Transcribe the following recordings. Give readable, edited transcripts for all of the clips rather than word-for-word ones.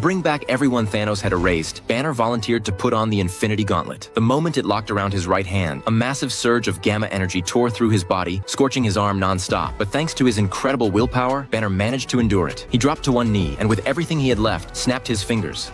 bring back everyone Thanos had erased, Banner volunteered to put on the Infinity Gauntlet. The moment it locked around his right hand, a massive surge of gamma energy tore through his body, scorching his arm non-stop. But thanks to his incredible willpower, Banner managed to endure it. He dropped to one knee, and with everything he had left, snapped his fingers.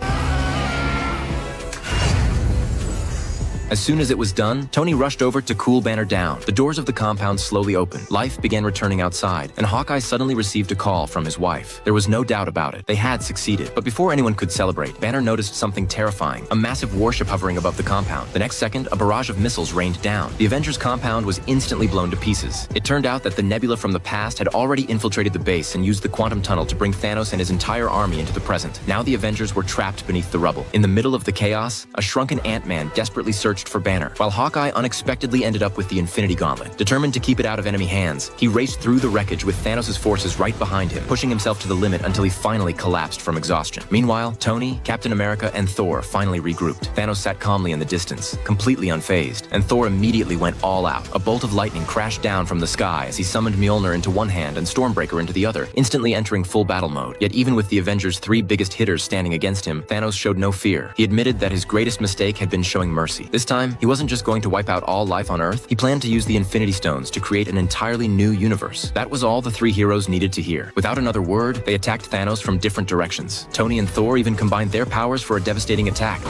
As soon as it was done, Tony rushed over to cool Banner down. The doors of the compound slowly opened. Life began returning outside, and Hawkeye suddenly received a call from his wife. There was no doubt about it. They had succeeded. But before anyone could celebrate, Banner noticed something terrifying. A massive warship hovering above the compound. The next second, a barrage of missiles rained down. The Avengers compound was instantly blown to pieces. It turned out that the nebula from the past had already infiltrated the base and used the quantum tunnel to bring Thanos and his entire army into the present. Now the Avengers were trapped beneath the rubble. In the middle of the chaos, a shrunken Ant-Man desperately searched for Banner, while Hawkeye unexpectedly ended up with the Infinity Gauntlet. Determined to keep it out of enemy hands, he raced through the wreckage with Thanos' forces right behind him, pushing himself to the limit until he finally collapsed from exhaustion. Meanwhile, Tony, Captain America, and Thor finally regrouped. Thanos sat calmly in the distance, completely unfazed, and Thor immediately went all out. A bolt of lightning crashed down from the sky as he summoned Mjolnir into one hand and Stormbreaker into the other, instantly entering full battle mode. Yet even with the Avengers' three biggest hitters standing against him, Thanos showed no fear. He admitted that his greatest mistake had been showing mercy. This time, he wasn't just going to wipe out all life on Earth. He planned to use the Infinity Stones to create an entirely new universe. That was all the three heroes needed to hear. Without another word, they attacked Thanos from different directions. Tony and Thor even combined their powers for a devastating attack.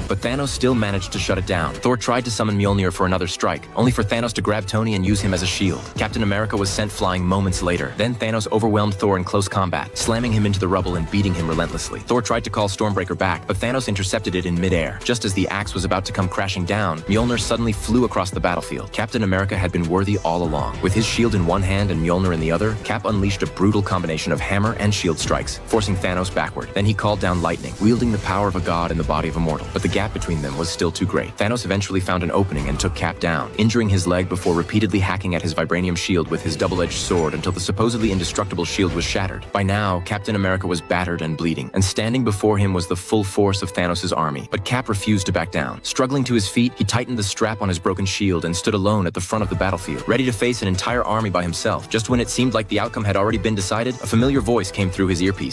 But Thanos still managed to shut it down. Thor tried to summon Mjolnir for another strike, only for Thanos to grab Tony and use him as a shield. Captain America was sent flying moments later. Then Thanos overwhelmed Thor in close combat, slamming him into the rubble and beating him relentlessly. Thor tried to call Stormbreaker back, but Thanos intercepted it in midair. Just as the axe was about to come crashing down, Mjolnir suddenly flew across the battlefield. Captain America had been worthy all along. With his shield in one hand and Mjolnir in the other, Cap unleashed a brutal combination of hammer and shield strikes, forcing Thanos backward. Then he called down lightning, wielding the power of a god in the body of a mortal. But the gap between them was still too great. Thanos eventually found an opening and took Cap down, injuring his leg before repeatedly hacking at his vibranium shield with his double-edged sword until the supposedly indestructible shield was shattered. By now, Captain America was battered and bleeding, and standing before him was the full force of Thanos' army. But Cap refused to back down. Struggling to his feet, he tightened the strap on his broken shield and stood alone at the front of the battlefield, ready to face an entire army by himself. Just when it seemed like the outcome had already been decided, a familiar voice came through his earpiece.